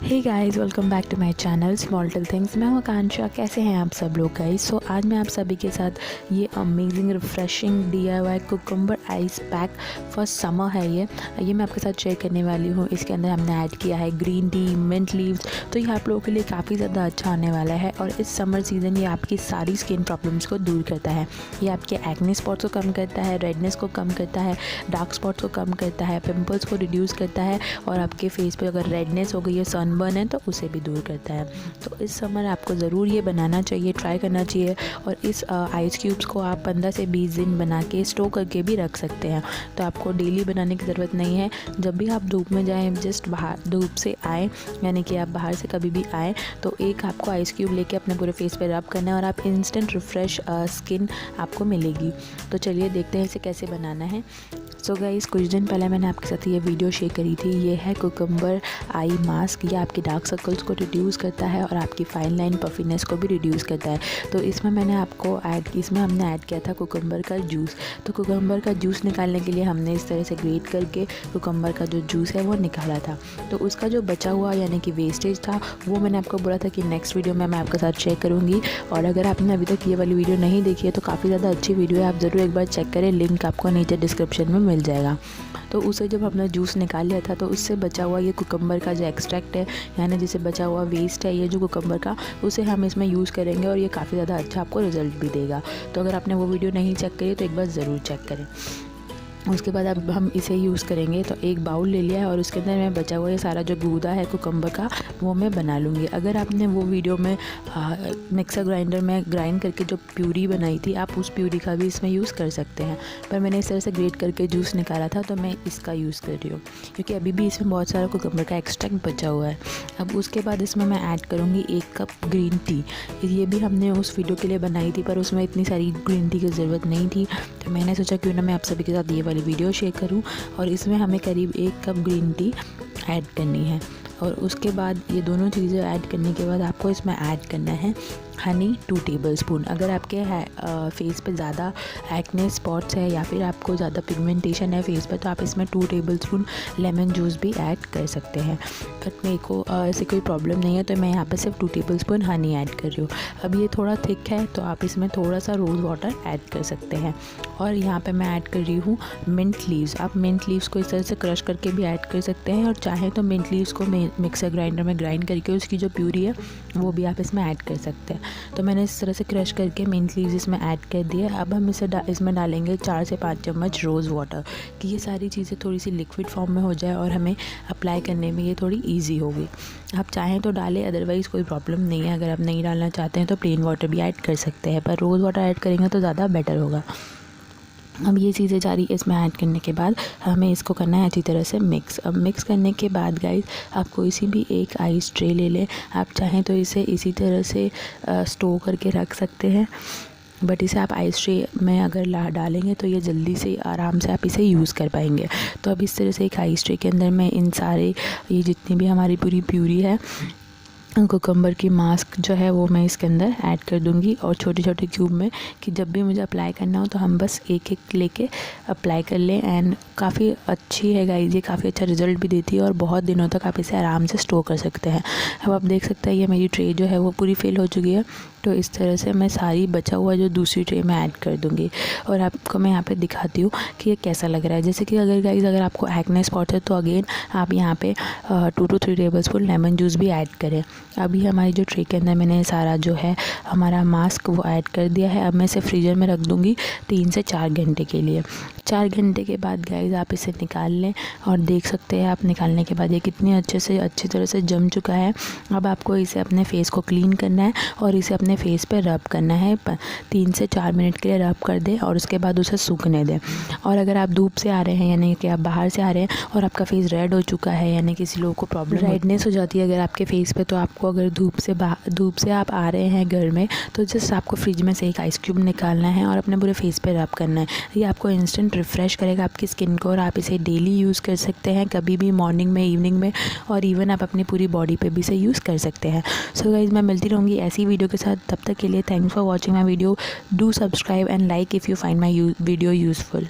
Hey guys, welcome back to my channel small things. मैं हूँ आकांक्षा। कैसे हैं आप सब लोग गाइस? सो आज मैं आप सभी के साथ ये amazing refreshing DIY cucumber ice pack for summer है। ये मैं आपके साथ शेयर करने वाली हूँ। इसके अंदर हमने ऐड किया है ग्रीन टी, मिंट लीव्स। तो ये आप लोगों के लिए काफ़ी ज़्यादा अच्छा होने वाला है और इस समर सीज़न ये आपकी सारी स्किन प्रॉब्लम्स को दूर करता है। ये आपके एक्ने स्पॉट्स को कम करता है, रेडनेस को कम करता है, डार्क स्पॉट्स को कम करता है, पिंपल्स को रिड्यूस करता है और आपके फेस पे अगर रेडनेस हो गई है, सनबर्न है, तो उसे भी दूर करता है। तो इस समर आपको ज़रूर ये बनाना चाहिए, ट्राई करना चाहिए। और इस आइस क्यूब्स को आप 15 से 20 दिन बना के स्टोर करके भी रख सकते हैं। तो आपको डेली बनाने की ज़रूरत नहीं है। जब भी आप धूप में जाएं, जस्ट बाहर धूप से आएँ, यानी कि आप बाहर से कभी भी आएँ, तो एक आपको आइस क्यूब लेके अपने पूरे फेस पे रब करना है और आप इंस्टेंट रिफ्रेश स्किन आपको मिलेगी। तो चलिए देखते हैं इसे कैसे बनाना है। सो गाइस, कुछ दिन पहले मैंने आपके साथ ये वीडियो शेयर करी थी। ये है कुकुम्बर आई मास्क। ये आपके डार्क सर्कल्स को रिड्यूस करता है और आपकी फाइन लाइन पफीनेस को भी रिड्यूस करता है। तो इसमें हमने ऐड किया था कुकुम्बर का जूस। तो कुकुम्बर का जूस निकालने के लिए हमने इस तरह से ग्रेट करके कुकुम्बर का जो जूस है वो निकाला था। तो उसका जो बचा हुआ यानी कि वेस्टेज था, वो मैंने आपको बोला था कि नेक्स्ट वीडियो में मैं आपके साथ शेयर करूँगी। और अगर आपने अभी तक ये वाली वीडियो नहीं देखी है तो काफ़ी ज़्यादा अच्छी वीडियो है, आप ज़रूर एक बार चेक करें। लिंक आपको नीचे डिस्क्रिप्शन में मिल जाएगा। तो उसे जब हमने जूस निकाल लिया था तो उससे बचा हुआ ये कुकुम्बर का जो एक्सट्रैक्ट है, यानी जिसे बचा हुआ वेस्ट है ये जो कुकुम्बर का, उसे हम इसमें यूज़ करेंगे और ये काफ़ी ज़्यादा अच्छा आपको रिजल्ट भी देगा। तो अगर आपने वो वीडियो नहीं चेक करी तो एक बार ज़रूर चेक करें। उसके बाद अब हम इसे यूज़ करेंगे। तो एक बाउल ले लिया है और उसके अंदर मैं बचा हुआ ये सारा जो गूदा है कुकुम्बर का वो मैं बना लूँगी। अगर आपने वो वीडियो में मिक्सर ग्राइंडर में ग्राइंड करके जो प्यूरी बनाई थी, आप उस प्यूरी का भी इसमें यूज़ कर सकते हैं। पर मैंने इस तरह से ग्रेट करके जूस निकाला था तो मैं इसका यूज़ कर रही हूँ, क्योंकि अभी भी इसमें बहुत सारा कुकुम्बर का एक्सट्रैक्ट बचा हुआ है। अब उसके बाद इसमें मैं ऐड करूँगी 1 कप ग्रीन टी। ये भी हमने उस वीडियो के लिए बनाई थी पर उसमें इतनी सारी ग्रीन टी की ज़रूरत नहीं थी, तो मैंने सोचा क्यों ना मैं आप सभी के साथ ये वाली वीडियो शेयर करूं। और इसमें हमें करीब 1 कप ग्रीन टी ऐड करनी है। और उसके बाद ये दोनों चीज़ें ऐड करने के बाद आपको इसमें ऐड करना है हनी 2 टेबलस्पून। अगर आपके फेस पे ज़्यादा एक्ने स्पॉट्स है या फिर आपको ज़्यादा पिगमेंटेशन है फेस पे, तो आप इसमें 2 टेबलस्पून लेमन जूस भी ऐड कर सकते हैं। बट मेरे को ऐसी कोई प्रॉब्लम नहीं है तो मैं यहाँ पे सिर्फ 2 टेबलस्पून हनी ऐड कर रही हूँ। अब ये थोड़ा थिक है तो आप इसमें थोड़ा सा रोज़ वाटर ऐड कर सकते हैं। और यहाँ पर मैं ऐड कर रही हूँ मिंट लीव्स। आप मिंट लीव्स को इस तरह से क्रश करके भी ऐड कर सकते हैं और चाहें तो मिंट लीव्स को मिक्सर ग्राइंडर में ग्राइंड करके उसकी जो प्यूरी है वो भी आप इसमें ऐड कर सकते हैं। तो मैंने इस तरह से क्रश करके मिंट लीव्स इसमें ऐड कर दिया। अब हम इसमें डालेंगे 4 से 5 चम्मच रोज़ वाटर, कि ये सारी चीज़ें थोड़ी सी लिक्विड फॉर्म में हो जाए और हमें अप्लाई करने में ये थोड़ी ईजी होगी। आप चाहें तो डालें, अदरवाइज़ कोई प्रॉब्लम नहीं है। अगर आप नहीं डालना चाहते हैं तो प्लेन वाटर भी ऐड कर सकते हैं, पर रोज़ वाटर ऐड करेंगे तो ज़्यादा बेटर होगा। अब ये चीज़ें जारी इसमें ऐड करने के बाद हमें इसको करना है अच्छी तरह से मिक्स। अब मिक्स करने के बाद गाइस, आप कोई सी भी एक आइस ट्रे ले लें। आप चाहें तो इसे इसी तरह से स्टोर करके रख सकते हैं, बट इसे आप आइस ट्रे में अगर डालेंगे तो ये जल्दी से आराम से आप इसे यूज़ कर पाएंगे। तो अब इस तरह से एक आइस ट्रे के अंदर मैं इन सारे ये जितनी भी हमारी पूरी प्यूरी है कुकुम्बर की मास्क जो है वो मैं इसके अंदर ऐड कर दूंगी और छोटे छोटे क्यूब में, कि जब भी मुझे अप्लाई करना हो तो हम बस एक एक लेके अप्लाई कर लें। एंड काफ़ी अच्छी है गाइस, ये काफ़ी अच्छा रिज़ल्ट भी देती है और बहुत दिनों तक आप इसे आराम से स्टोर कर सकते हैं। अब आप देख सकते हैं ये मेरी ट्रे जो है वो पूरी फिल हो चुकी है। तो इस तरह से मैं सारी बचा हुआ जो दूसरी ट्रे में ऐड कर दूँगी और आपको मैं यहाँ पे दिखाती हूँ कि ये कैसा लग रहा है। जैसे कि अगर आपको एक्ने स्पॉट है तो अगेन आप यहाँ पे 2 to 3 टेबलस्पून लेमन जूस भी ऐड करें। अभी हमारी जो ट्रे के अंदर मैंने सारा जो है हमारा मास्क वो ऐड कर दिया है। अब मैं इसे फ्रीज़र में रख दूँगी 3 से 4 घंटे के लिए। 4 घंटे के बाद गाइस आप इसे निकाल लें और देख सकते हैं आप निकालने के बाद ये कितनी अच्छी तरह से जम चुका है। अब आपको इसे अपने फेस को क्लीन करना है और इसे अपने फेस पे रब करना है। 3 से 4 मिनट के लिए रब कर दें और उसके बाद उसे सूखने दें। और अगर आप धूप से आ रहे हैं, यानी कि आप बाहर से आ रहे हैं और आपका फेस रेड हो चुका है, यानी किसी लोगों को प्रॉब्लम रेडनेस हो जाती है अगर आपके फेस पे, तो आपको अगर धूप से आप आ रहे हैं घर में, तो जस्ट आपको फ्रिज में से एक आइस क्यूब निकालना है और अपने पूरे फेस पे रब करना है। ये आपको इंस्टेंट रिफ़्रेश करेगा आपकी स्किन को और आप इसे डेली यूज़ कर सकते हैं, कभी भी, मॉर्निंग में, इवनिंग में, और इवन आप अपनी पूरी बॉडी पे भी इसे यूज़ कर सकते हैं। सो गाइस, मैं मिलती रहूँगी ऐसी वीडियो के साथ। तब तक के लिए thanks for watching my video. Do subscribe and like if you find my video useful.